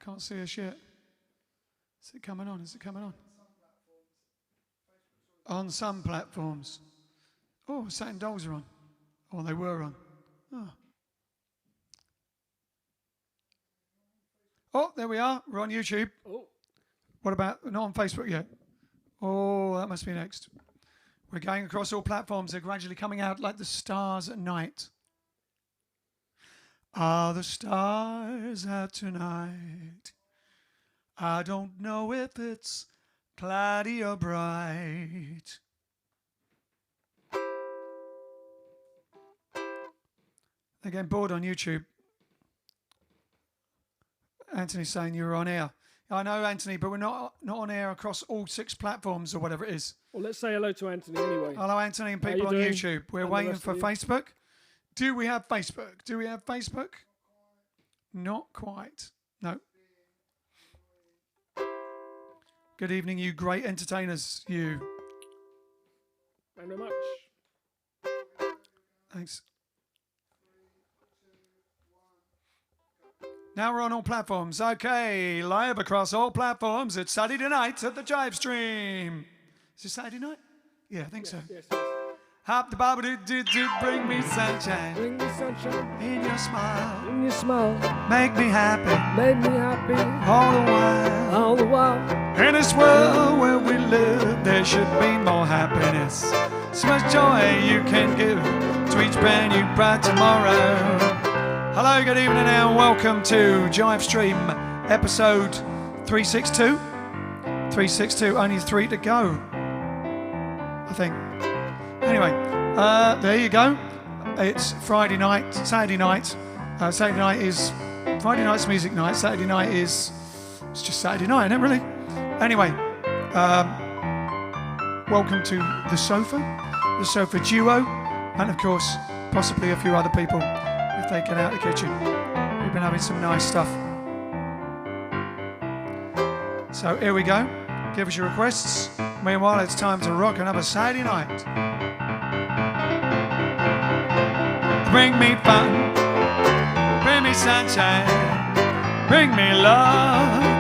can't see us yet. Is it coming on? Is it coming on? On some platforms. Oh, Satin Dolls are on. Oh, they were on. Oh, there we are. We're on YouTube. Oh. What about, not on Facebook yet? Oh, that must be next. We're going across all platforms. They're gradually coming out like the stars at night. Are the stars out tonight? I don't know if it's cloudy or bright. They're getting bored on YouTube. Anthony's saying you're on air. I know, Anthony, but we're not on air across all 6 platforms or whatever it is. Well, let's say hello to Anthony anyway. Hello, Anthony, and people on YouTube. We're waiting for Facebook. Do we have Facebook? Do we have Facebook? Not quite. No. Good evening, you great entertainers. You. Thank you very much. Thanks. Now we're on all platforms. Okay, live across all platforms. It's Saturday night at the JiveStream. Is it Saturday night? Yeah, I think so. Yes. Hop the bobble do bring me sunshine. Bring me sunshine. In your smile. In your smile. Make me happy. Make me happy. All the while. All the while. In this world where we live, there should be more happiness. So much joy you can give to each brand new bright tomorrow. Hello, good evening and welcome to JiveStream episode 362. 362, only 3 to go, I think. Anyway, there you go. It's Friday night, Saturday night. Saturday night is Friday night's music night. Saturday night is, it's just Saturday night, isn't it really? Anyway, welcome to the sofa duo, and of course, possibly a few other people if they get out of the kitchen. We've been having some nice stuff. So here we go. Give us your requests. Meanwhile, it's time to rock another Saturday night. Bring me fun, bring me sunshine, bring me love.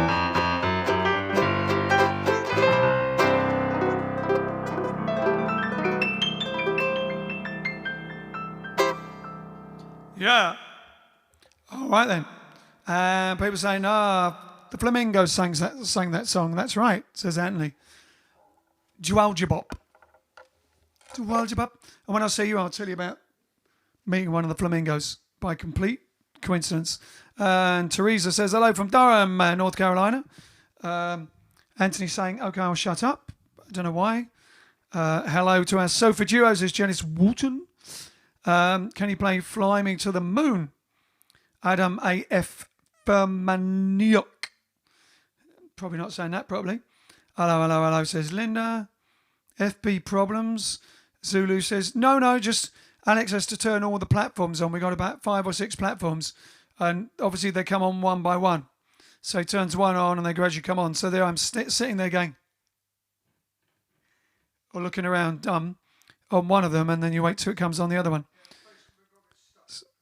Yeah. All right then. People saying, the Flamingos sang that song. That's right, says Anthony. Jualjabop. Jualjabop. And when I see you, I'll tell you about meeting one of the Flamingos by complete coincidence. And Teresa says, hello from Durham, North Carolina. Anthony saying, okay, I'll shut up. I don't know why. Hello to our sofa duos, is Janice Walton. Can you play Fly Me to the Moon? Adam A.F. Fermaniuk. Probably not saying that properly. Hello, says Linda. FB Problems. Zulu says, no, just Alex has to turn all the platforms on. We've got about 5 or 6 platforms. And obviously they come on one by one. So he turns one on and they gradually come on. So there I'm sitting there going, or looking around dumb on one of them, and then you wait till it comes on the other one.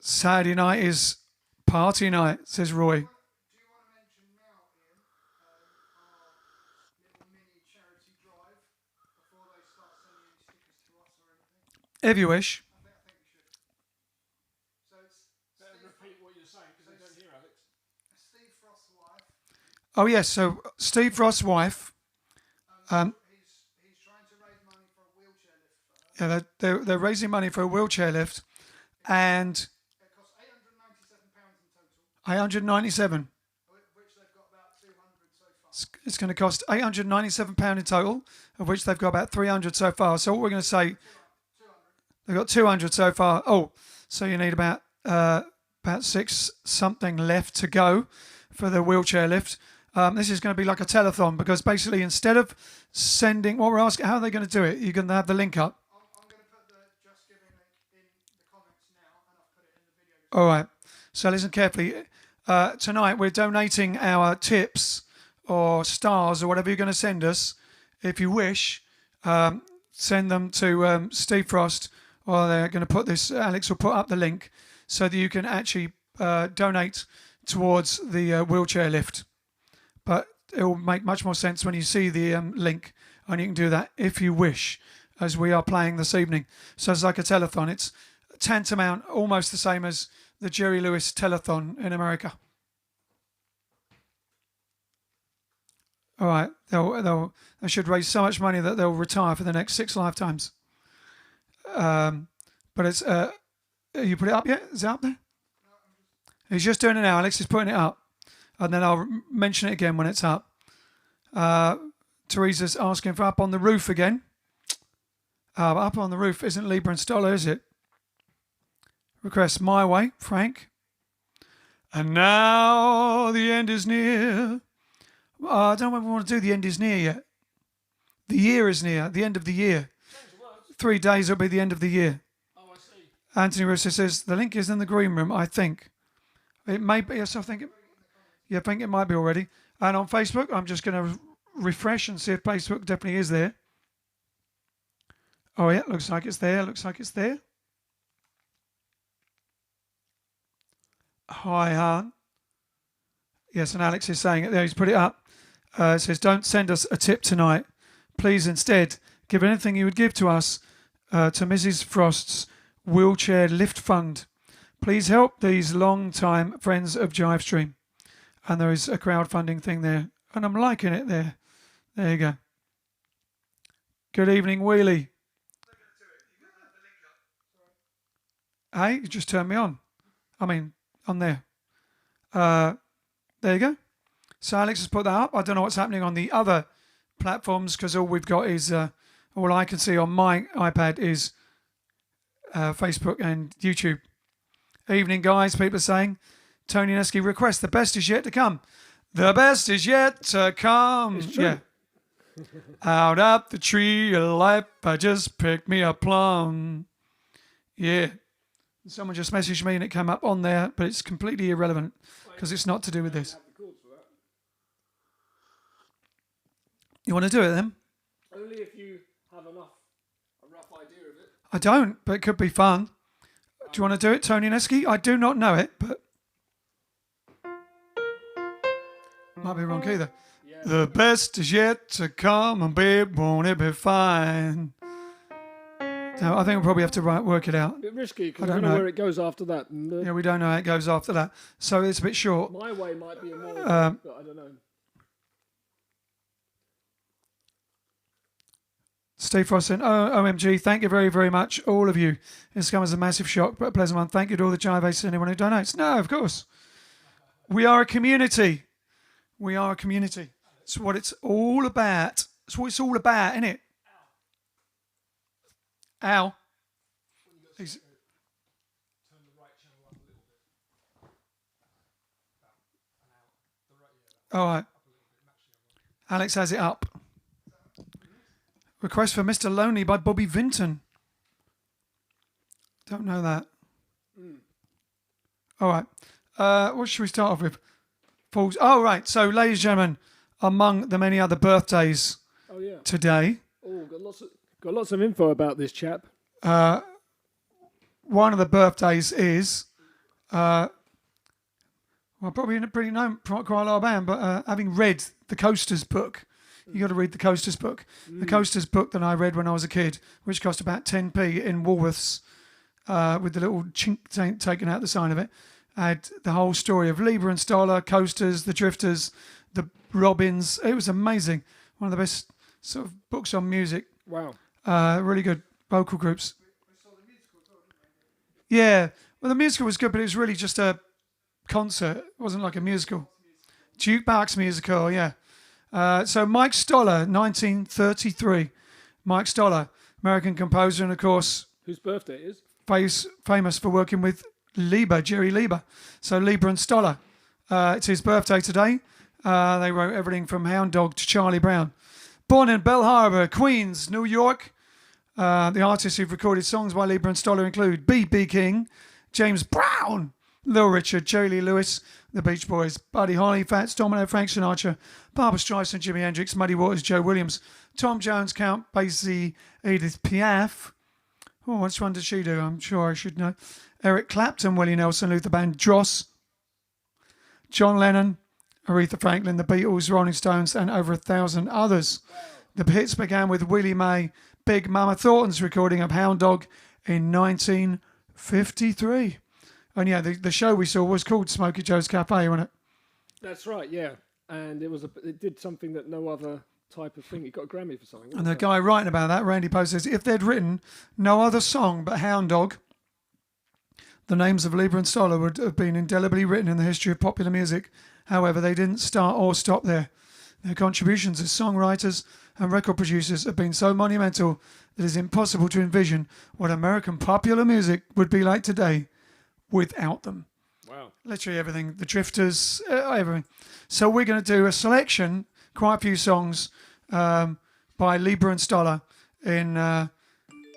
Saturday night is party night, says Roy. Do you want to mention now, Ian, our little mini charity drive before they start sending any stickers to us or anything? If you wish. I think we should. So it's repeat what you're saying because I don't hear Alex. Steve Frost's wife. Oh yes, so Steve Frost's wife. He's trying to raise money for a wheelchair lift for her. Yeah, they're raising money for a wheelchair lift, and It costs £897 in total. 897. Which they've got about 200 so far. It's going to cost £897 in total, of which they've got about 300 so far. So what we're going to say, 200. they've got 200 so far. Oh, so you need about 6 something left to go for the wheelchair lift. This is going to be like a telethon, because basically instead of sending, what we're asking, how are they going to do it? You're going to have the link up. I'm going to put the Just Giving link in the comments now, and I'll put it in the video. All right. So listen carefully. Tonight we're donating our tips or stars or whatever you're going to send us. If you wish, send them to Steve Frost, or they're going to put this, Alex will put up the link so that you can actually donate towards the wheelchair lift. but it will make much more sense when you see the link, and you can do that if you wish, as we are playing this evening. So it's like a telethon. It's tantamount, almost the same as the Jerry Lewis telethon in America. All right, they should raise so much money that they'll retire for the next 6 lifetimes. But it's you put it up yet? Is it up there? He's just doing it now. Alex is putting it up, and then I'll mention it again when it's up. Teresa's asking for Up on the Roof again. Up on the Roof isn't Libra and Stoller, is it? Request My Way, Frank. And now the end is near. I don't know if we want to do The End is Near yet. The year is near, the end of the year. 3 days will be the end of the year. Oh, I see. Anthony Russo says the link is in the green room, I think. It may be, yes, I think it might be already. And on Facebook, I'm just going to refresh and see if Facebook definitely is there. Oh, yeah, looks like it's there. Looks like it's there. Hi, Han. Yes, and Alex is saying it there. He's put it up. It says, don't send us a tip tonight. Please instead give anything you would give to us to Mrs. Frost's wheelchair lift fund. Please help these long-time friends of JiveStream. And there is a crowdfunding thing there. And I'm liking it there. There you go. Good evening, Wheelie. Hey, you just turned me on. I mean, on there. There you go. So Alex has put that up. I don't know what's happening on the other platforms because all we've got is, all I can see on my iPad is Facebook and YouTube. Evening, guys. People are saying, Tony Nesky request, the best is yet to come. The best is yet to come. It's true. Yeah. Out of the tree of life, I just picked me a plum. Yeah. Someone just messaged me and it came up on there, but it's completely irrelevant because it's not to do with this. You want to do it then? Only if you have a rough idea of it. I don't, but it could be fun. Do you want to do it, Tony Nesky? I do not know it, but might be wrong either. Yeah. The best is yet to come, and babe, won't it be fine? No, I think we'll probably have to work it out. A bit risky because I I don't don't know know. where it goes after that. And, Yeah, we don't know how it goes after that, so it's a bit short. My Way might be a more, but I don't know. Steve Frost saying, oh, OMG, thank you very, very much, all of you. It's come as a massive shock, but a pleasant one. Thank you to all the Jive Aces and anyone who donates. No, of course. We are a community. We are a community. It's what it's all about. It's what it's all about, isn't it? Ow. He's... All right. Alex has it up. Request for Mr. Lonely by Bobby Vinton. Don't know that. All right. What should we start off with? Falls. Oh, right. So, ladies and gentlemen, among the many other birthdays today. Oh, got lots of info about this chap. One of the birthdays is, well, probably pretty known quite a lot about him, but having read the Coasters book. You got to read the Coasters book. The Coasters book that I read when I was a kid, which cost about 10p in Woolworths, with the little chink taken out the side of it, had the whole story of Lieber and Stoller, Coasters, the Drifters, the Robins. It was amazing. One of the best sort of books on music. Wow. Really good vocal groups. Yeah. Well, the musical was good, but it was really just a concert. It wasn't like a musical. Jukebox musical, yeah. So Mike Stoller, 1933. Mike Stoller, American composer, and of course, whose birthday it is? Famous for working with Jerry Lieber. So Lieber and Stoller. It's his birthday today. They wrote everything from Hound Dog to Charlie Brown. Born in Bell Harbor, Queens, New York. The artists who've recorded songs by Lieber and Stoller include B.B. King, James Brown, Little Richard, Jerry Lee Lewis, The Beach Boys, Buddy Holly, Fats Domino, Frank Sinatra, Barbra Streisand, Jimi Hendrix, Muddy Waters, Joe Williams, Tom Jones, Count Basie, Edith Piaf. Oh, which one did she do? I'm sure I should know. Eric Clapton, Willie Nelson, Luther Vandross, John Lennon, Aretha Franklin, the Beatles, Rolling Stones, and over 1,000 others. The hits began with Willie Mae, Big Mama Thornton's recording of Hound Dog in 1953. And yeah, the show we saw was called Smokey Joe's Cafe, wasn't it? That's right, yeah. And it did something that no other type of thing. It got a Grammy for something. And the guy writing about that, Randy Post, says if they'd written no other song but Hound Dog, the names of Lieber and Stoller would have been indelibly written in the history of popular music. However, they didn't start or stop there. Their contributions as songwriters and record producers have been so monumental that it's impossible to envision what American popular music would be like today without them. Wow. Literally everything. The Drifters, everything. So we're going to do a selection, quite a few songs by Lieber and Stoller in honour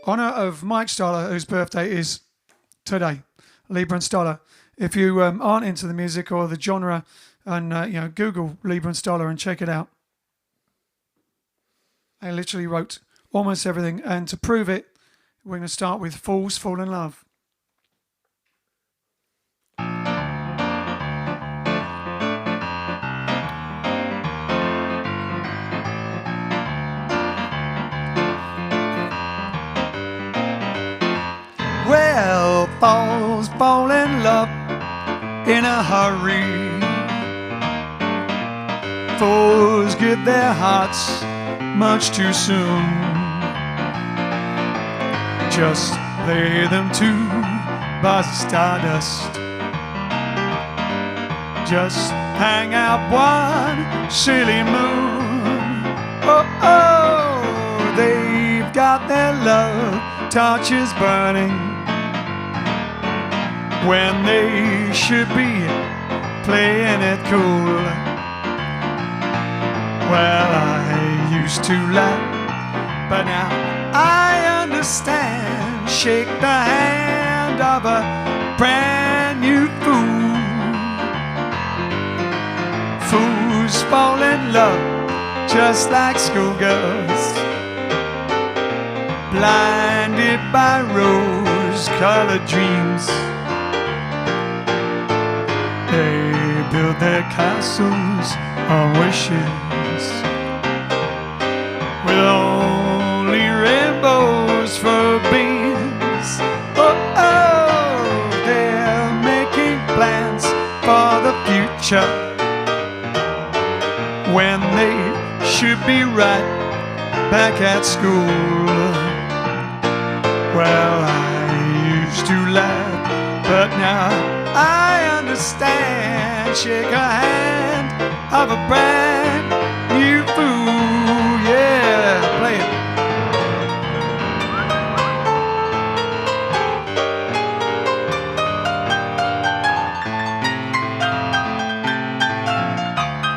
of Mike Stoller, whose birthday is today. Lieber and Stoller. If you aren't into the music or the genre, and Google Lieber and Stoller and check it out. I literally wrote almost everything, and to prove it, we're going to start with Fools Fall in Love. Well, fools fall in love in a hurry. Fools give their hearts much too soon. Just play them two bars of stardust. Just hang out one silly moon. Oh, oh, they've got their love torches burning when they should be playing it cool. Well, I used to laugh, but now I understand. Shake the hand of a brand new fool. Fools fall in love just like schoolgirls, blinded by rose-colored dreams. They build their castles on wishes with only rainbows for beams. Oh, oh, they're making plans for the future when they should be right back at school. Well, I used to laugh, but now I understand. Shake a hand of a brand new fool. Yeah, play it.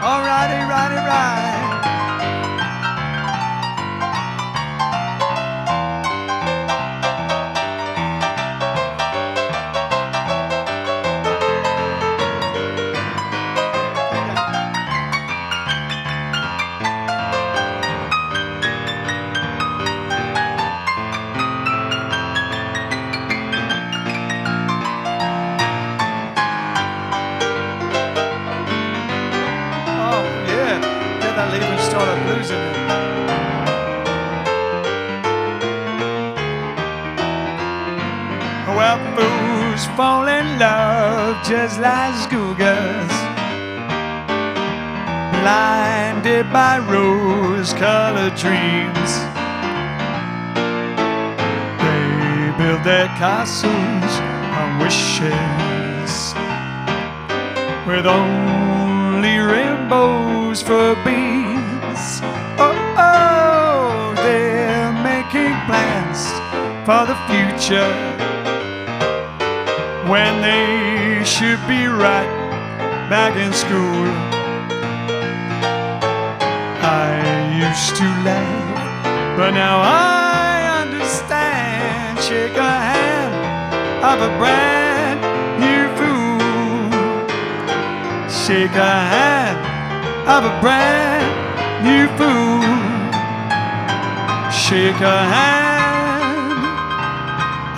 Alrighty, righty, right. Well, fools fall in love just like schoolgirls, blinded by rose-colored dreams. They build their castles on wishes with only rainbows for beams. Oh, oh, they're making plans for the future when they should be right back in school. I used to laugh, but now I understand. Shake a hand of a brand new fool. Shake a hand of a brand new fool. Shake a hand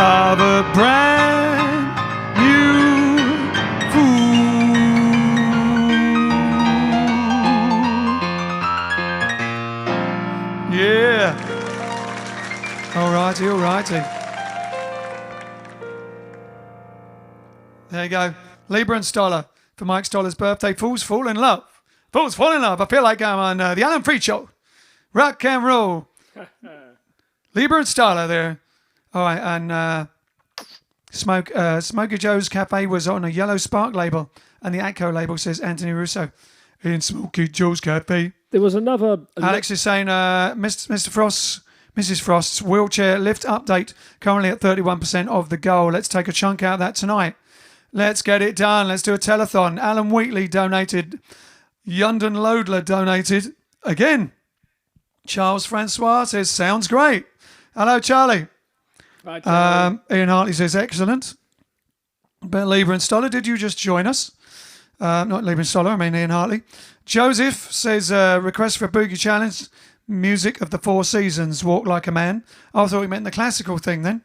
of a brand new fool. righty, all righty. There you go. Libra and Stoller for Mike Stoller's birthday. Fools fall in love. Fools fall in love. I feel like I'm on the Alan Freed Show. Rock and roll. Libra and Stoller there. All right, and Smoky Joe's Cafe was on a Yellow Spark label, and the Atco label says Anthony Russo in Smoky Joe's Cafe. There was another. Alex is saying Mr. Mrs. Frost's wheelchair lift update currently at 31% of the goal. Let's take a chunk out of that tonight. Let's get it done. Let's do a telethon. Alan Wheatley donated. Yundon Lodler donated. Again. Charles Francois says, sounds great. Hello, Charlie. Right, Charlie. Ian Hartley says, excellent. But Lieber and Stoller, did you just join us? Not Lieber and Stoller, I mean Ian Hartley. Joseph says, request for a Boogie Challenge. Music of the Four Seasons, Walk Like a Man. I thought we meant the classical thing then.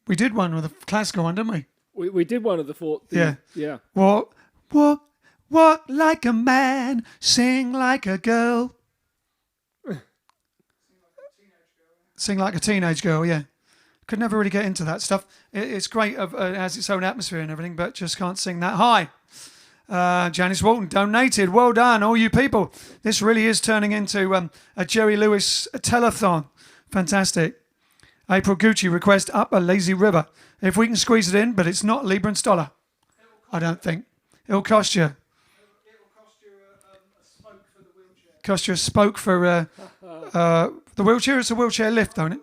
We did one with a classical one, didn't we? We did one of the four. Yeah. Yeah. Walk like a man, sing like a girl. Sing like a teenage girl, yeah. Could never really get into that stuff. It's great, it has its own atmosphere and everything, but just can't sing that high. Janice Walton donated. Well done, all you people. This really is turning into a Jerry Lewis telethon. Fantastic. April Gucci request up a lazy river. If we can squeeze it in, but it's not Libra and Stoller. I don't think. It'll cost you. It will cost you a spoke for the wheelchair. Cost you a spoke for the wheelchair. It's a wheelchair lift, don't it?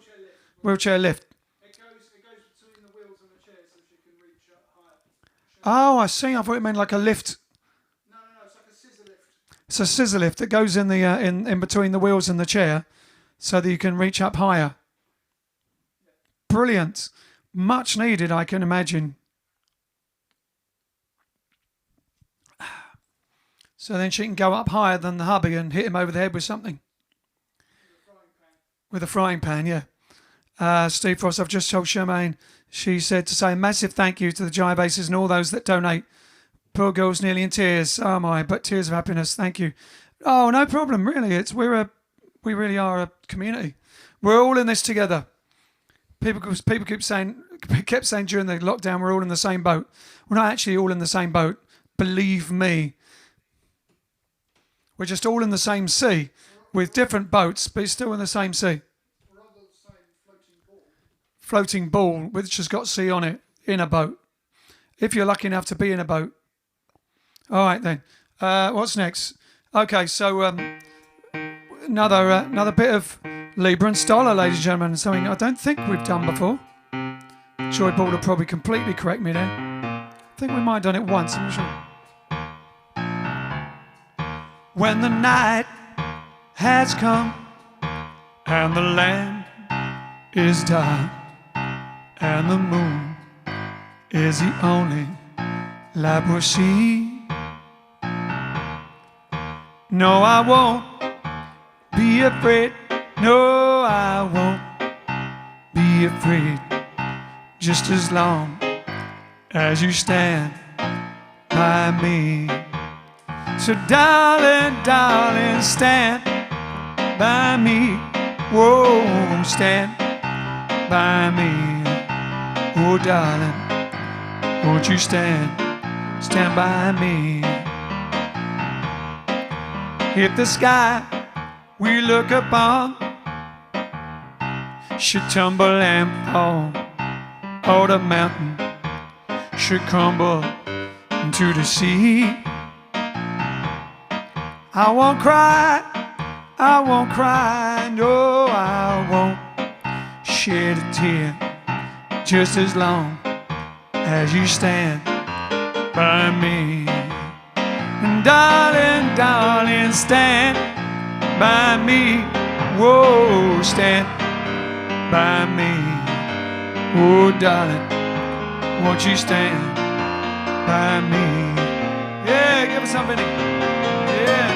Wheelchair lift. It goes between the wheels and the chair so that you can reach up higher. Oh, I see. I thought it meant like a lift. No, it's like a scissor lift. It's a scissor lift that goes in the in between the wheels and the chair, so that you can reach up higher. Brilliant. Much needed, I can imagine. So then she can go up higher than the hubby and hit him over the head with something. With a frying pan, yeah. Steve Frost, I've just told Charmaine, she said to say a massive thank you to the Jive Aces and all those that donate. Poor girl's nearly in tears. Oh my, but tears of happiness. Thank you. Oh, no problem, really. We really are a community. We're all in this together. People kept saying during the lockdown we're all in the same boat. We're not actually all in the same boat. Believe me. We're just all in the same sea with different boats, but it's still in the same sea. We're on the same floating ball. Floating ball, which has got sea on it, in a boat. If you're lucky enough to be in a boat. All right then. What's next? Okay, so another bit of Libra and Stoller, ladies and gentlemen, something I don't think we've done before. Joy Ball will probably completely correct me there. I think we might have done it once, I'm not sure. When the night has come and the land is dark and the moon is the only light we'll see. No, I won't be afraid. No, I won't be afraid. Just as long as you stand by me. So darling, darling, stand by me. Whoa, stand by me. Oh, darling, won't you stand by me. If the sky we look upon should tumble and fall, or the mountain should crumble into the sea, I won't cry, no, I won't shed a tear, just as long as you stand by me. And darling, darling, stand by me. Whoa, stand by me. Oh, darling, won't you stand by me? Yeah, give us something. Yeah.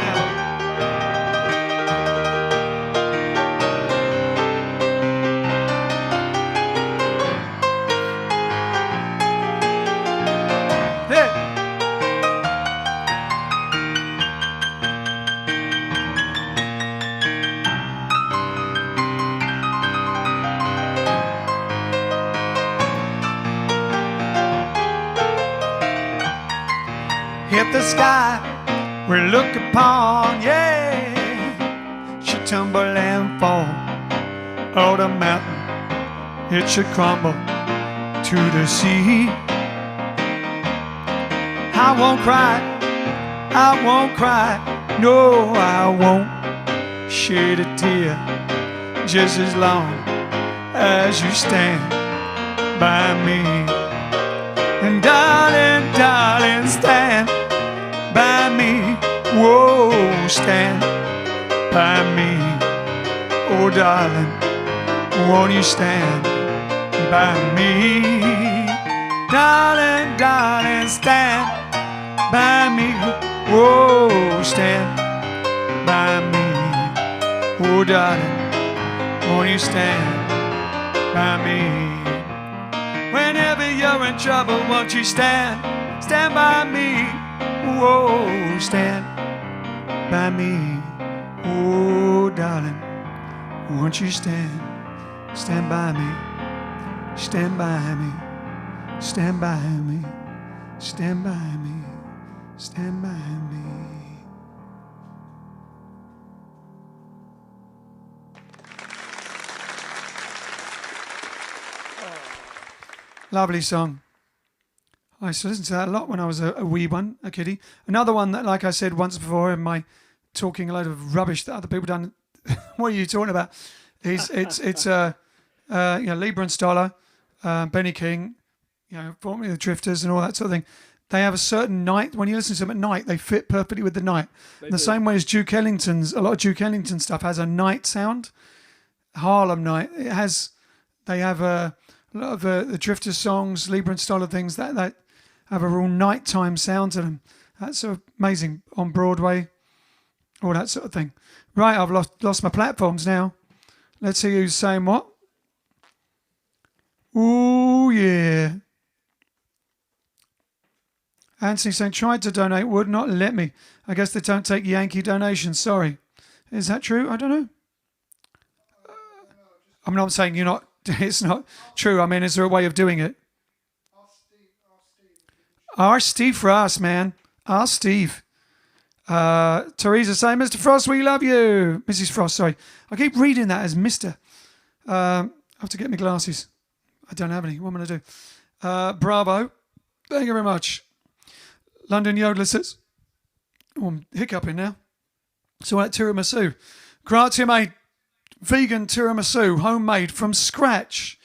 sky we look upon, yeah, should tumble and fall. Oh, the mountain, it should crumble to the sea. I won't cry, I won't cry, no, I won't shed a tear, just as long as you stand by me. And darling, darling, stand by me. Whoa, stand by me. Oh, darling, won't you stand by me? Darling, darling, stand by me. Whoa, stand by me. Oh, darling, won't you stand by me? Whenever you're in trouble, won't you stand by me? Whoa, stand by me. Oh, darling, won't you stand by me, stand by me, stand by me, stand by me, stand by me. Lovely song. I used to listen to that a lot when I was a wee one, a kiddie. Another one that, like I said once before in my talking a load of rubbish that other people done. What are you talking about? It's Lieber and Stoller, Benny King, formerly the Drifters and all that sort of thing. They have a certain night, when you listen to them at night, they fit perfectly with the night. The same way as Duke Ellington's, a lot of Duke Ellington stuff has a night sound. Harlem Night, they have a lot of the Drifters songs, Lieber and Stoller things, that have a real nighttime sound to them. That's so amazing on Broadway, all that sort of thing. Right, I've lost my platforms now. Let's see who's saying what. Ooh, yeah. Anthony saying, tried to donate, would not let me. I guess they don't take Yankee donations, sorry. Is that true? I don't know. I'm not saying you're not, it's not true. I mean, is there a way of doing it? Ask Steve for us, man. Ask Steve. Teresa saying, Mr. Frost, we love you. Mrs. Frost, sorry. I keep reading that as Mr. I have to get my glasses. I don't have any. What am I going to do? Bravo. Thank you very much. London Yodeler says, oh, I'm hiccuping now. So that tiramisu. Grazie, mate. Vegan tiramisu, homemade from scratch,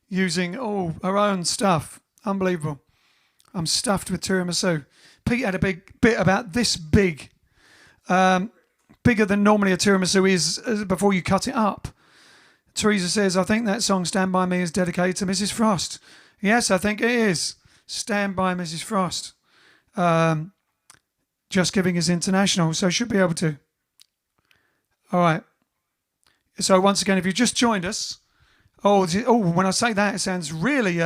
using all her own stuff. Unbelievable. I'm stuffed with tiramisu. Pete had a big bit about this big. Bigger than normally a tiramisu is before you cut it up. Teresa says, I think that song Stand By Me is dedicated to Mrs. Frost. Yes, I think it is. Stand By Mrs. Frost. Just Giving is international, so should be able to. All right. So once again, if you just joined us, when I say that, it sounds really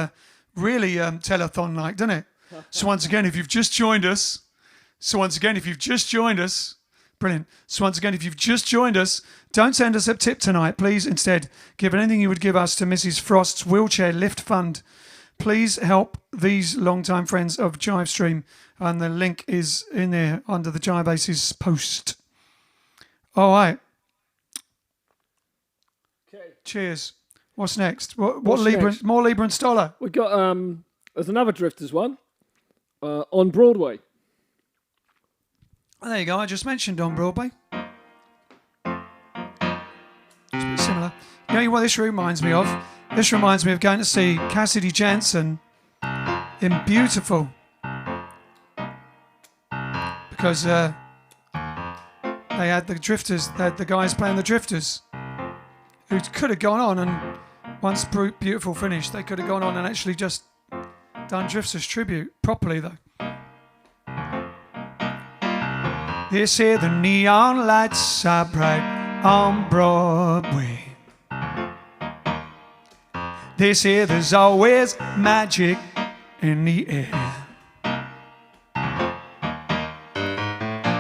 telethon-like, doesn't it? So once again, if you've just joined us, brilliant. So once again, if you've just joined us, don't send us a tip tonight, please. Instead, give anything you would give us to Mrs. Frost's Wheelchair Lift Fund. Please help these long-time friends of JiveStream, and the link is in there under the Jive Aces post. All right. Okay. Cheers. What's next? What next? More Lieber and Stoller? We've got there's another Drifters one on Broadway. Oh, there you go. I just mentioned on Broadway. It's a bit similar. You know what this reminds me of? This reminds me of going to see Cassidy Jansen in Beautiful. Because they had the Drifters, they had the guys playing the Drifters, who could have gone on and once Beautiful finished, they could have gone on and actually just done Drifters tribute properly though. This here, the neon lights are bright on Broadway. This here, there's always magic in the air.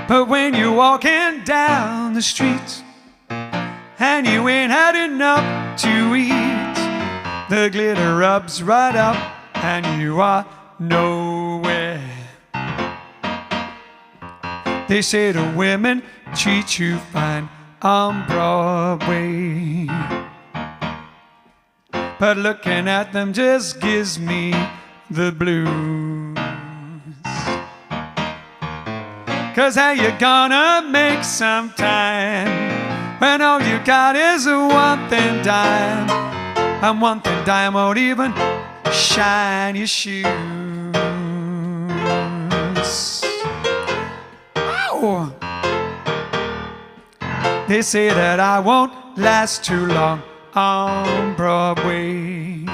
But when you're walking down the street and you ain't had enough to eat, the glitter rubs right up and you are nowhere. They say the women treat you fine on Broadway, but looking at them just gives me the blues. 'Cause how you gonna make some time when all you got is a 1 dime, and 1 dime won't even shine your shoes. Ow! They say that I won't last too long on Broadway.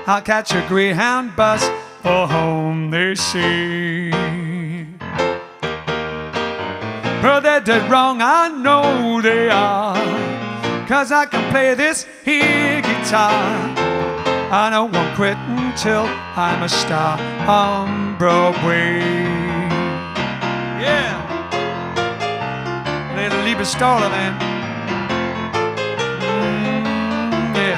I'll catch a Greyhound bus for home, they say. But they're dead wrong, I know they are, 'cause I can play this here guitar. I don't won't quit until I'm a star on Broadway. Yeah. Little Liebesstoller, man. Yeah.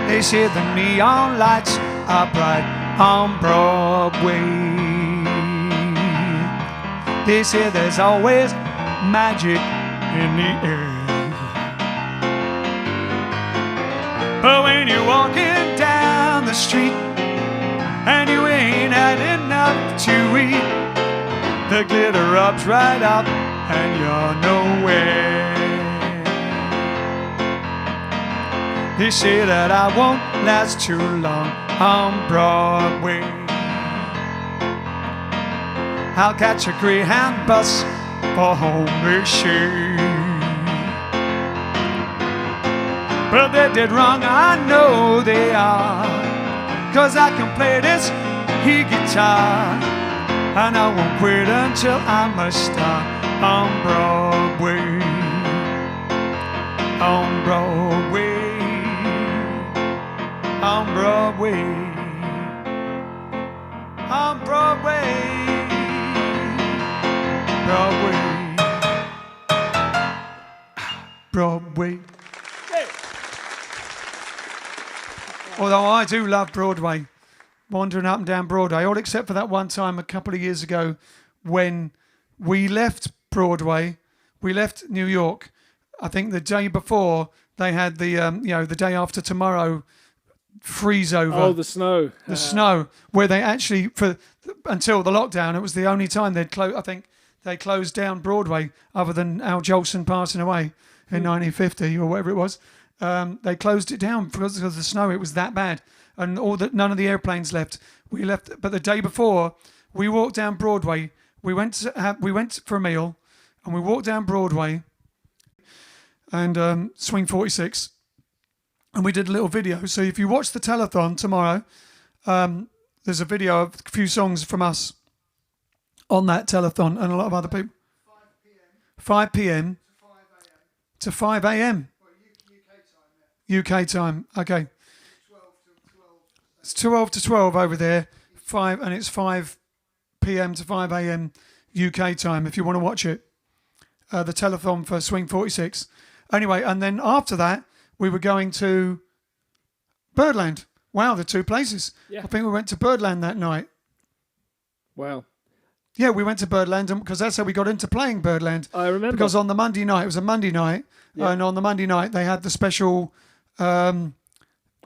They say the neon lights are bright on Broadway. They say there's always magic in the air. But when you're walking down the street and you ain't had enough to eat, the glitter rubs right up and you're nowhere. They say that I won't last too long on Broadway. I'll catch a Greyhound bus for home, they say. But they're dead wrong, I know they are, 'cause I can play this here guitar, and I won't quit until I'm a star on Broadway. On Broadway. On Broadway, on Broadway, Broadway, Broadway. Although I do love Broadway, wandering up and down Broadway, all except for that one time a couple of years ago when we left Broadway, we left New York. I think the day before they had the the day after tomorrow freeze over. Oh, the snow. The snow, where they actually, until the lockdown, it was the only time they'd close. I think they closed down Broadway, other than Al Jolson passing away in 1950 or whatever it was. They closed it down because of the snow. It was that bad, and none of the airplanes left. We left, but the day before, we walked down Broadway. We went for a meal, and we walked down Broadway, and Swing 46. And we did a little video. So if you watch the telethon tomorrow, there's a video of a few songs from us on that telethon and a lot of other people. 5 p.m. to 5 a.m. UK time. Okay. It's 12 to 12 over there. And it's 5 p.m. to 5 a.m. UK time if you want to watch it. The telethon for Swing 46. Anyway, and then after that, we were going to Birdland. Wow, the two places. Yeah. I think we went to Birdland that night. Wow. Yeah, we went to Birdland because that's how we got into playing Birdland. I remember. Because on the Monday night, it was a Monday night, and on the Monday night they had the special Jim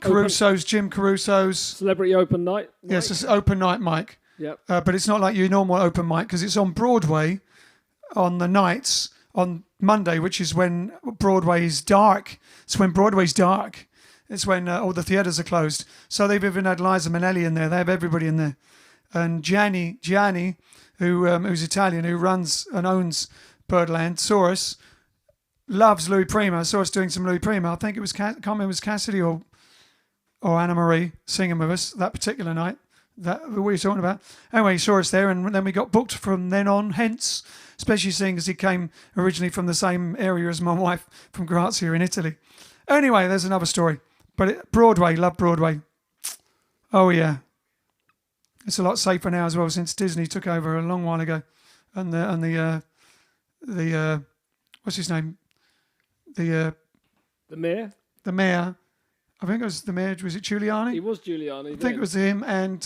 Caruso's Celebrity Open Night. Yes, it's open night mic. Yep. But it's not like your normal open mic because it's on Broadway on the nights on Monday, which is when Broadway's dark. It's when Broadway's dark. It's when all the theatres are closed. So they've even had Liza Minnelli in there. They have everybody in there. And Gianni, who's Italian, who runs and owns Birdland, saw us, loves Louis Prima. Saw us doing some Louis Prima. I think it was, can't remember, it was Cassidy or or Anna Marie singing with us that particular night. That what you're talking about. Anyway, he saw us there, and then we got booked from then on. Hence, especially seeing as he came originally from the same area as my wife from Grazia in Italy. Anyway, there's another story. But Broadway, love Broadway. Oh yeah, it's a lot safer now as well since Disney took over a long while ago, and the what's his name, the mayor. The mayor. I think it was the mayor. Was it Giuliani? He was Giuliani. I think it was him, and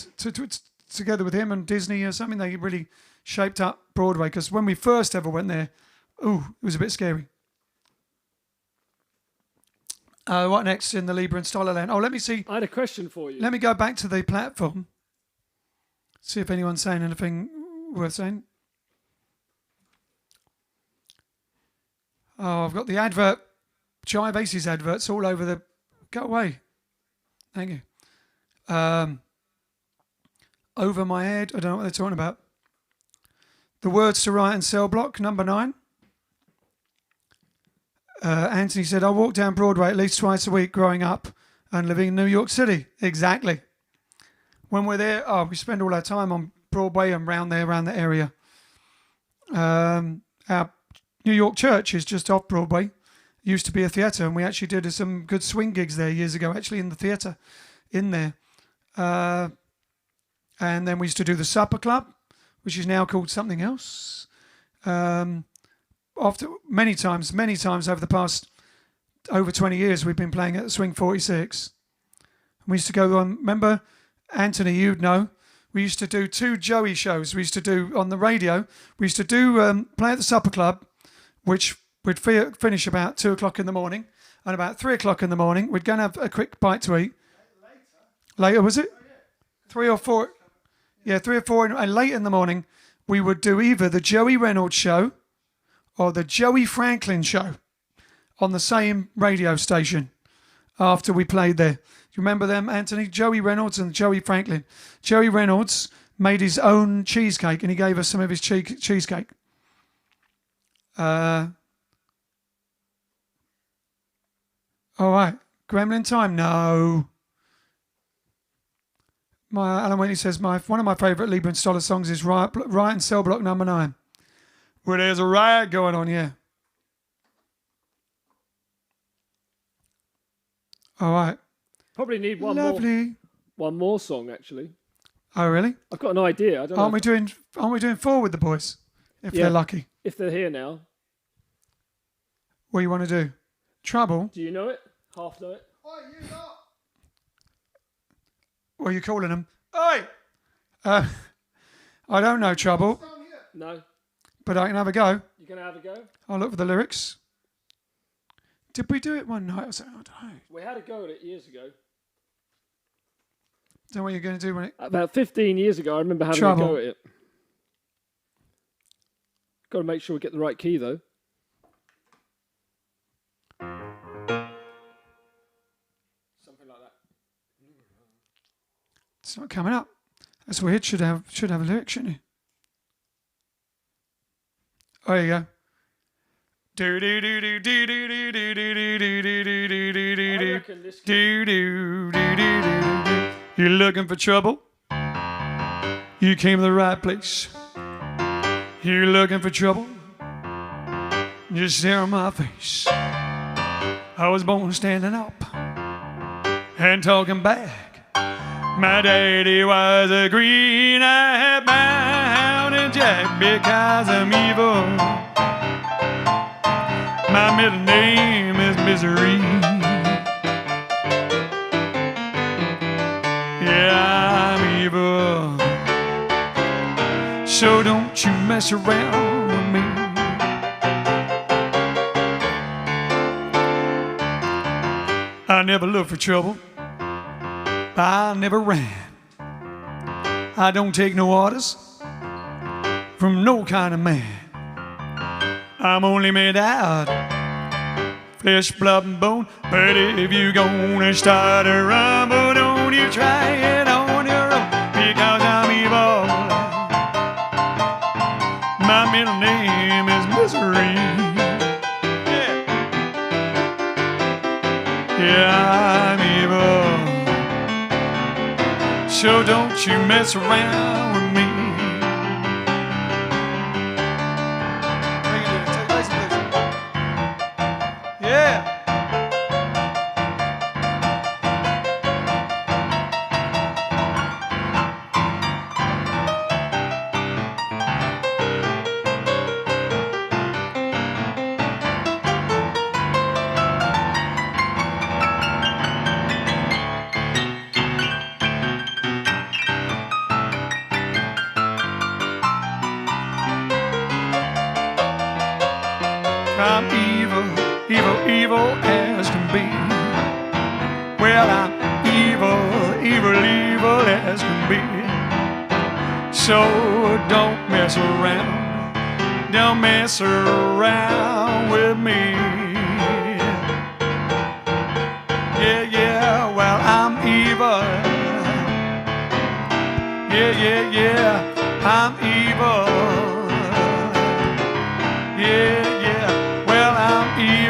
together with him and Disney or something, they really shaped up Broadway. Because when we first ever went there, it was a bit scary. What next in the Libra and Stoller land? Oh, let me see. I had a question for you. Let me go back to the platform. See if anyone's saying anything worth saying. Oh, I've got the advert, Jive Aces adverts all over the... Go away. Thank you. Over my head. I don't know what they're talking about. The words to write and sell block, number 9. Anthony said, I walk down Broadway at least twice a week growing up and living in New York City. Exactly. When we're there, we spend all our time on Broadway and around that area. Our New York church is just off Broadway. Used to be a theatre, and we actually did some good swing gigs there years ago, actually in the theatre in there. And then we used to do the Supper Club, which is now called something else. After many times over the past over 20 years, we've been playing at Swing 46. We used to go on, remember, Anthony, you'd know, we used to do 2 Joey shows. We used to do on the radio, we used to do play at the Supper Club, which we'd finish about 2 o'clock in the morning, and about 3 o'clock in the morning, we'd go and have a quick bite to eat. Later, was it? 3 or 4. Yeah, 3 or 4. And late in the morning, we would do either the Joey Reynolds show or the Joey Franklin show on the same radio station after we played there. Do you remember them, Anthony? Joey Reynolds and Joey Franklin. Joey Reynolds made his own cheesecake, and he gave us some of his cheesecake. All right. Gremlin time? No. Alan Whitney says, one of my favourite Lieber and Stoller songs is Riot and Cell Block number 9. Where there's a riot going on, yeah. All right. Probably need one more song, actually. Oh, really? I've got an idea. I don't know. Aren't we doing 4 with the boys? If they're lucky. If they're here now. What do you want to do? Trouble? Do you know it? Half know it? Oi, you lot! What are you calling them? Oi! I don't know Trouble, Down here. No. but I can have a go. You going to have a go? I'll look for the lyrics. Did we do it one night or something? I don't know. We had a go at it years ago. Don't know what you're going to do when it... About 15 years ago, I remember having Trouble. a go at it. Got to make sure we get the right key, though. Something like that. It's not coming up. That's weird. Should have a lyric, shouldn't it? Oh, there you go. Do do do do do do do do do do do do do do do I do reckon this do do do do do. You're looking for trouble? You came to the right place. You're looking for trouble? Just stare on my face. I was born standing up and talking back. My daddy was a green-eyed mountain jack because I'm evil. My middle name is Misery. Yeah, I'm evil. So don't you mess around with me. I never looked for trouble. I never ran. I don't take no orders from no kind of man. I'm only made out flesh, blood, and bone. But if you gonna start a rumble, don't you try it on your own, because I'm evil. My middle name is Misery. Yeah, I'm evil. So don't you mess around with me. Yeah. I'm evil, evil, evil as can be. Well, I'm evil, evil, evil as can be. So don't mess around, don't mess around with me. Yeah, yeah, well, I'm evil. Yeah, yeah, yeah, I'm evil. Yeah, yeah, well, I'm evil.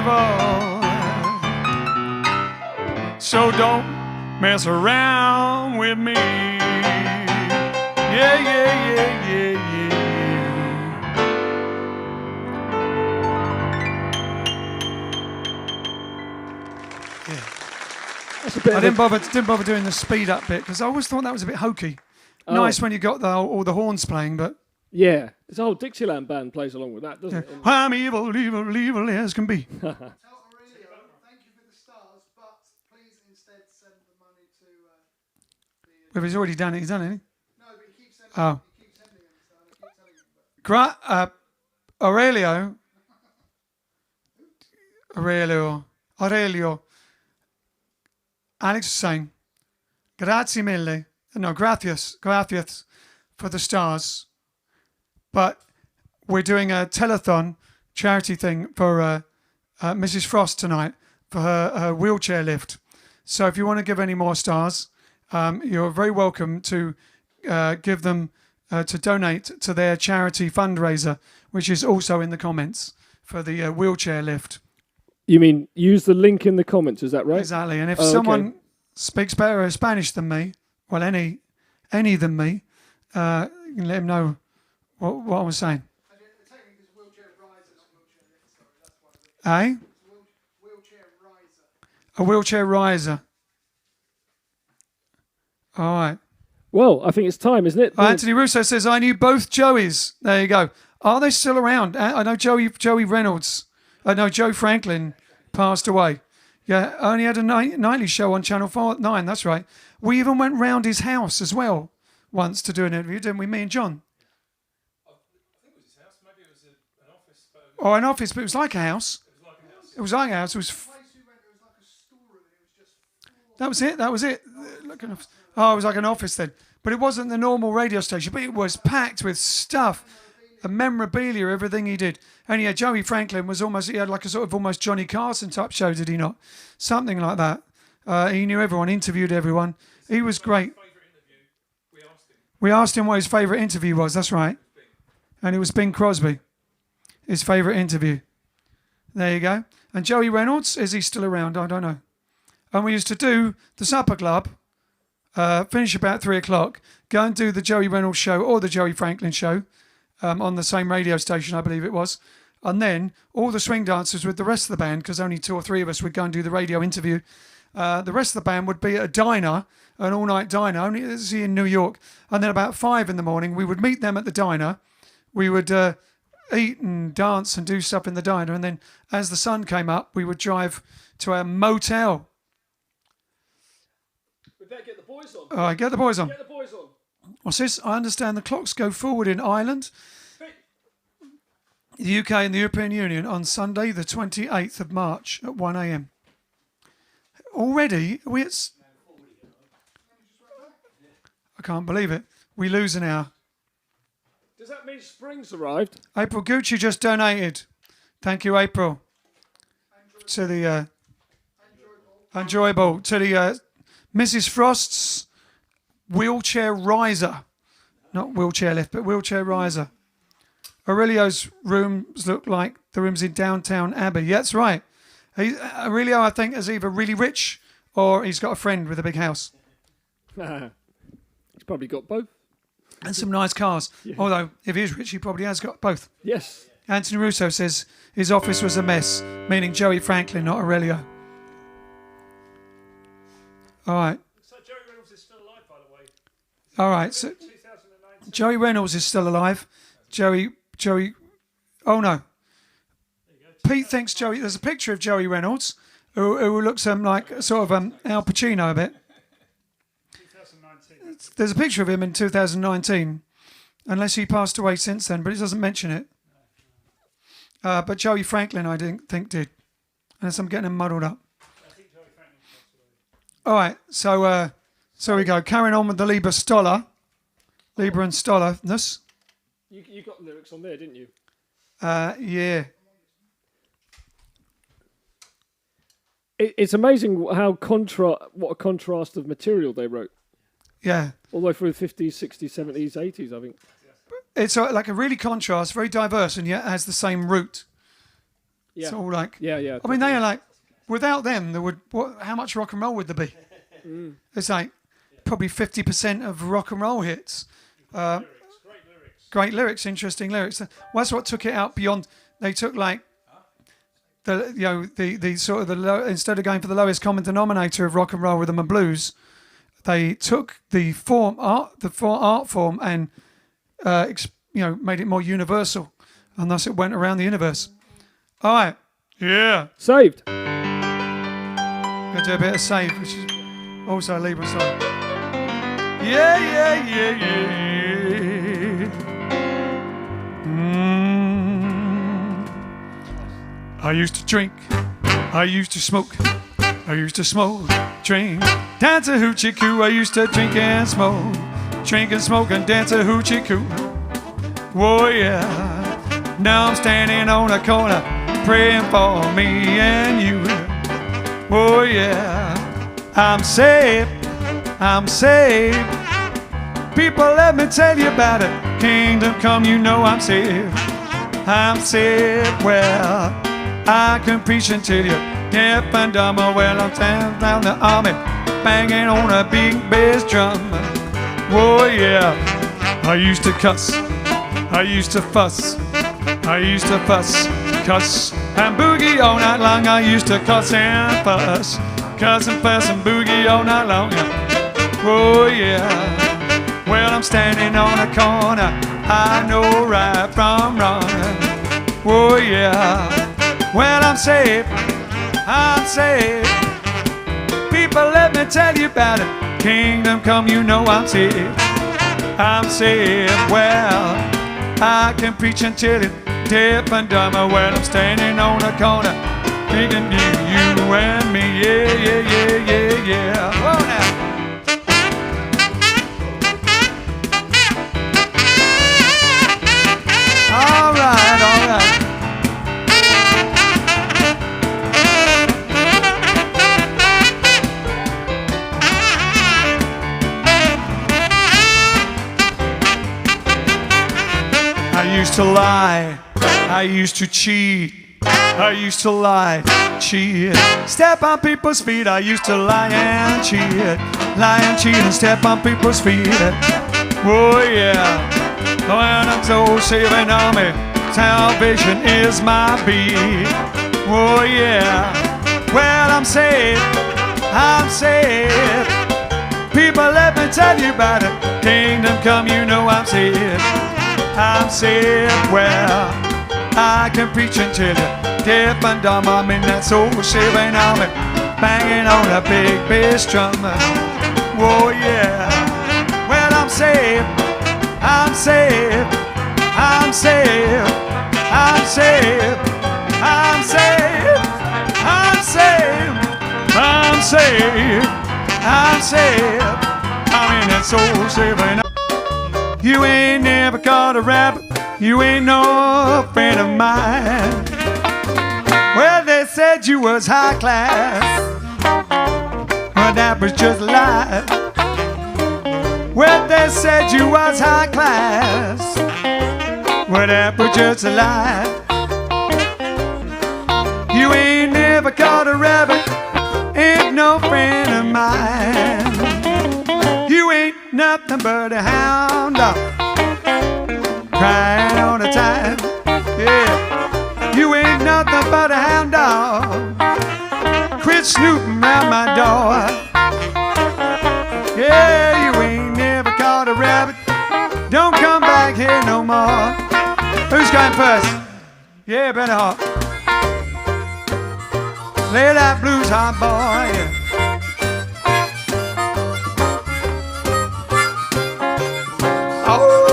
So don't mess around with me. Yeah, yeah, yeah, yeah, yeah. That's a bit I of didn't bother doing the speed up bit because I always thought that was a bit hokey. Oh. Nice when you got all the horns playing, but Yeah, it's a whole Dixieland band plays along with that, doesn't it? I'm evil, evil, evil as can be. Tell Aurelio, thank you for the stars, but please instead send the money to the. Well, he's already done it. He's done it. No, but he keeps sending. Oh. He keeps sending them, so I keep telling him. But Aurelio. Alex is saying, grazie mille. No, gracias for the stars. But we're doing a telethon charity thing for Mrs. Frost tonight for her wheelchair lift. So if you want to give any more stars, you're very welcome to give them to donate to their charity fundraiser, which is also in the comments for the wheelchair lift. You mean use the link in the comments? Is that right? Exactly. And if Oh, okay. someone speaks better Spanish than me, well, any than me, you can let him know what I was saying. technically, it's wheelchair riser, not wheelchair lift. Sorry, that's why. It's Eh? wheelchair riser. A wheelchair riser. All right. Well, I think it's time, isn't it? Anthony Russo says, I knew both Joeys. There you go. Are they still around? I know Joey Reynolds. I know Joe Franklin passed away. Yeah, only had a nightly show on Channel 9. That's right. We even went round his house as well once to do an interview, didn't we? Me and John. I think it was his house. Maybe it was an office. But Or an office, but it was like a house. It was like a house. It was. Place we went, it was like a storeroom. It was just. That was it. That was it. Like an office. Oh, it was like an office then. But it wasn't the normal radio station. But it was packed with stuff, and memorabilia, everything he did. And yeah, Joey Franklin was almost. He had like a sort of almost Johnny Carson type show, did he not? Something like that. He knew everyone, interviewed everyone. He was great. We asked him what his favourite interview was. That's right. And it was Bing Crosby. His favourite interview. There you go. And Joey Reynolds, is he still around? I don't know. And we used to do the supper club, finish about 3 o'clock, go and do the Joey Reynolds show or the Joey Franklin show on the same radio station, I believe it was. And then all the swing dancers with the rest of the band, because only 2 or 3 of us would go and do the radio interview. The rest of the band would be at a diner, an all-night diner, only in New York. And then about 5 in the morning, we would meet them at the diner. We would eat and dance and do stuff in the diner. And then as the sun came up, we would drive to our motel. We better get the boys on. All right, get the boys on. Get the boys on. What's this? I understand the clocks go forward in Ireland, the UK and the European Union on Sunday, the 28th of March at 1 a.m. Already? I can't believe it. We lose an hour. Does that mean spring's arrived? April Gucci just donated. Thank you, April. To the enjoyable to the Mrs. Frost's wheelchair riser, not wheelchair lift, but wheelchair riser. Aurelio's rooms look like the rooms in downtown Abbey. Yeah, that's right. Aurelio, I think, is either really rich or he's got a friend with a big house. probably got both. And some nice cars. Although, if he is rich, he probably has got both. Yes. Anthony Russo says his office was a mess, meaning Joey Franklin, not Aurelio. All right. So Joey Reynolds is still alive, by the way. All right. So 2019. Joey Reynolds is still alive. Joey. Oh no. Pete thinks Joey. There's a picture of Joey Reynolds, who looks like sort of Al Pacino a bit. 2019. There's a picture of him in 2019, unless he passed away since then, but it doesn't mention it. But Joey Franklin, I didn't think did, unless I'm getting him muddled up. I think Joey Franklin passed away. All right, so we go. Carrying on with the Lieber and Stollerness. You got lyrics on there, didn't you? Yeah. It's amazing what a contrast of material they wrote. Yeah. All the way through the 50s, 60s, 70s, 80s, I think. It's like a really contrast, very diverse, and yet has the same root. Yeah. It's all like... Yeah. I mean, they are like... Without them, there would... how much rock and roll would there be? It's like probably 50% of rock and roll hits. Great lyrics, interesting lyrics. Well, that's what took it out beyond... They took like... The sort of the low, instead of going for the lowest common denominator of rock and roll, rhythm and blues, they took the art form and made it more universal, and thus it went around the universe. All right, yeah. Saved. Gonna do a bit of Save, which is also a Libra song. Yeah. I used to drink, I used to smoke, drink, dance a hoochie coo. I used to drink and smoke, and dance a hoochie coo. Whoa, yeah. Now I'm standing on a corner, praying for me and you. Whoa, yeah. I'm saved. People, let me tell you about it. Kingdom come, you know I'm saved. Well, I can preach until you're deaf and dumb. Well, I'm standing down the army, banging on a big bass drum. Whoa, yeah. I used to cuss, I used to fuss, cuss and boogie all night long. I used to cuss and fuss, and boogie all night long. Whoa, yeah. Well, I'm standing on a corner, I know right from wrong. Whoa, yeah. Well, I'm saved. People, let me tell you about it. Kingdom come, you know I'm saved. Well, I can preach until it's deaf and dumb. Well, I'm standing on a corner, thinking you and me. Yeah. Whoa, now. All right. I used to lie, I used to cheat, step on people's feet. I used to lie and cheat, and step on people's feet. Oh yeah, when I'm so saving on me, salvation is my beat. Oh yeah, well I'm saved. People, let me tell you about it. Kingdom come, you know I'm saved. Well, I can preach until you're deaf and dumb. I'm in that soul saving army, banging on a big bass drum. Whoa, yeah. Well, I'm saved. I'm in that soul saving army. You ain't never caught a rabbit, you ain't no friend of mine. Well, they said you was high class, well, that was just a lie. Well, they said you was high class, well, that was just a lie. You ain't never caught a rabbit, ain't no friend of mine. You ain't ain't nothing but a hound dog, crying all the time. Yeah, you ain't nothing but a hound dog. Quit snooping round my door. Yeah, you ain't never caught a rabbit. Don't come back here no more. Who's going first? Yeah, better hop. Play that blues hot boy. Yeah. Oh.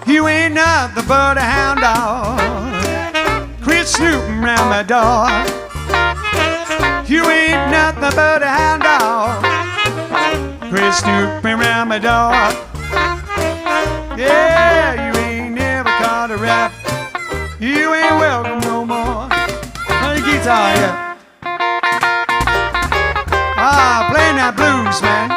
You ain't nothing but a hound dog. Quit snooping round my door. You ain't nothing but a hound dog. Quit snooping round my door. Yeah, you ain't never caught a rabbit. You ain't welcome no more. On the guitar, yeah. Ah, playing that blues, man.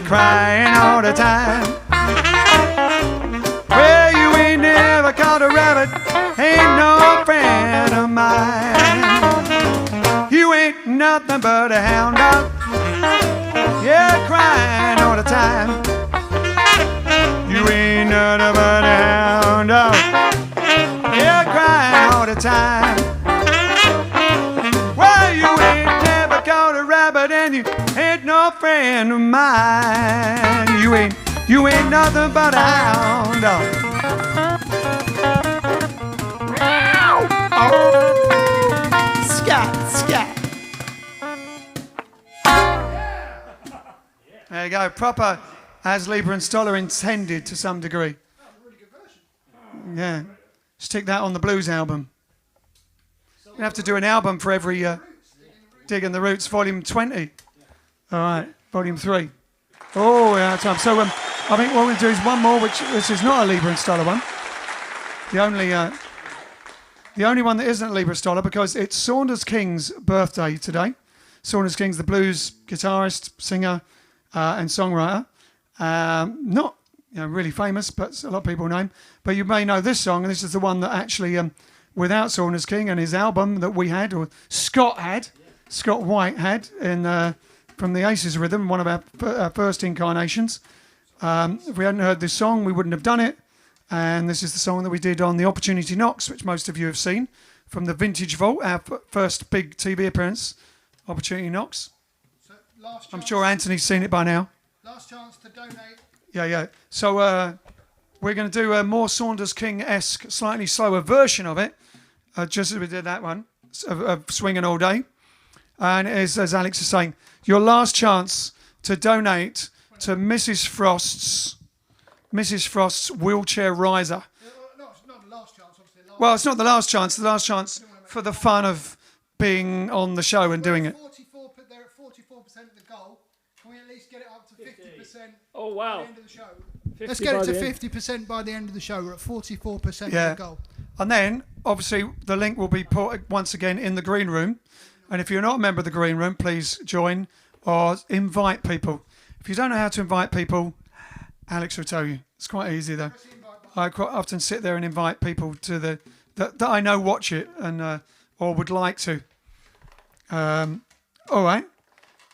Crying all the time. Well, you ain't never caught a rabbit, ain't no friend of mine. You ain't nothing but a hound dog. Yeah, crying all the time. You ain't nothing but a hound dog. Yeah, crying all the time. Well, you ain't never caught a rabbit and you ain't no friend of mine. You ain't nothing but a hound dog. Oh, scat. There you go, proper as Lieber and Stoller intended to some degree. Yeah, stick that on the blues album. We have to do an album for every Digging the Roots, volume 20. All right, volume 3. Oh, we're out of time. So I think what we're going to do is one more, which is not a Lieber and Stoller one. The only one that isn't a Lieber and Stoller, because it's Saunders King's birthday today. Saunders King's the blues guitarist, singer, and songwriter. Not really famous, but a lot of people know him. But you may know this song, and this is the one that actually, without Saunders King and his album that we had, or Scott White had in from the Aces rhythm, one of our first incarnations. If we hadn't heard this song, we wouldn't have done it. And this is the song that we did on the Opportunity Knocks, which most of you have seen, from the Vintage Vault, our first big TV appearance, Opportunity Knocks. So last chance, I'm sure Anthony's seen it by now. Last chance to donate. Yeah. So we're going to do a more Saunders King-esque, slightly slower version of it, just as we did that one, of Swinging All Day. And it is, as Alex is saying, your last chance to donate to Mrs. Frost's wheelchair riser. No, it's not the last chance, obviously. Well, it's not the last chance. The last chance for the fun of being on the show and doing it. They're at 44% of the goal. Can we at least get it up to 50%? Oh, wow. By the end of the show? Let's get it to 50% by the end of the show. We're at 44% of the goal. And then, obviously, the link will be put once again in the green room. And if you're not a member of the green room, please join or invite people. If you don't know how to invite people, Alex will tell you. It's quite easy, though. I quite often sit there and invite people to that I know watch it and or would like to. All right.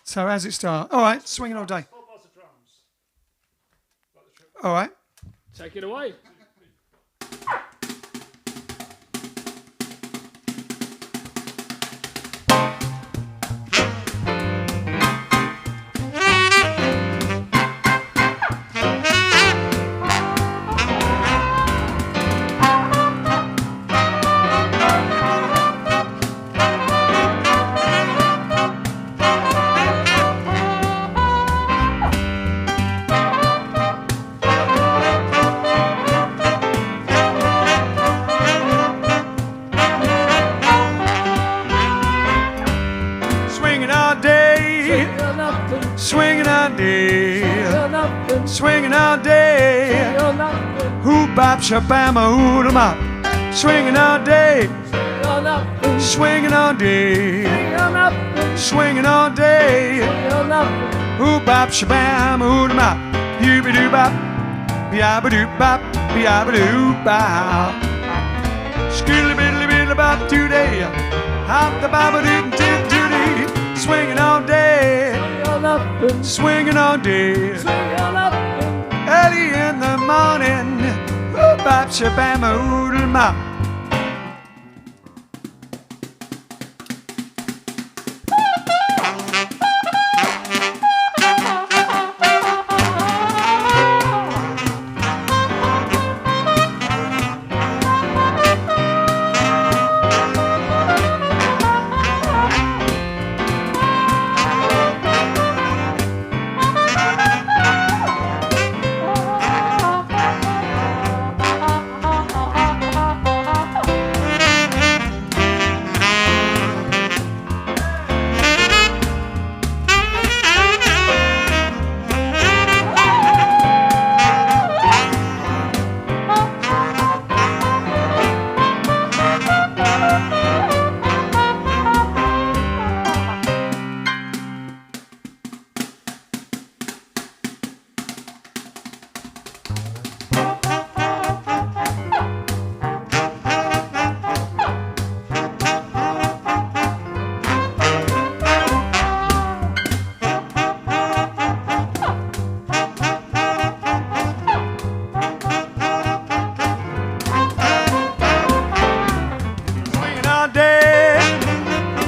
So how's it start? All right, swinging all day. All right. Take it away. Swinging all day, swinging all day, swinging all day. Who bop shabama hood'em up, swinging all day, swinging all day, swinging all day. Who bop shabama hood'em up, you be doo bop, be-a-ba doo bop, be-a-ba doo bop. Skiddly biddly biddly bop today, hop the baba doo doo doo dee. Swinging all day, swinging all day. Early in the morning, whoop bop shabama oodle mop.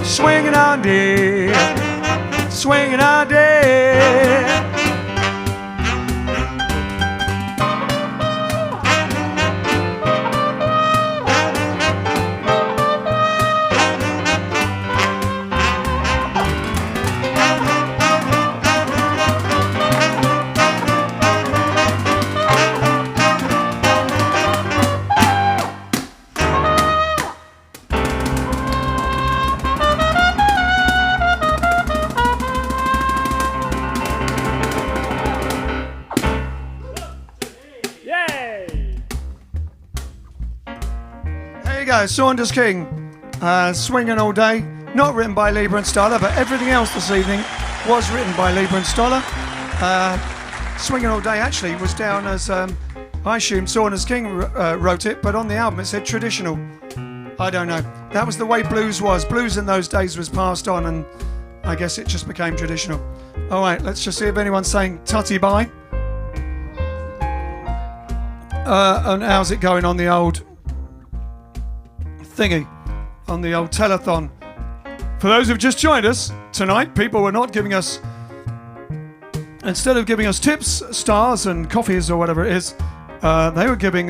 Swinging all day, swinging all day. There you go, Saunders King, swinging all day. Not written by Lieber and Stoller, but everything else this evening was written by Lieber and Stoller. Swinging all day actually was down as, I assume Saunders King wrote it, but on the album it said traditional. I don't know. That was the way blues was. Blues in those days was passed on, and I guess it just became traditional. All right, let's just see if anyone's saying tutty bye. And how's it going on the old thingy, on the old telethon? For those who've just joined us tonight, people were not giving us, instead of giving us tips, stars and coffees or whatever it is, they're paying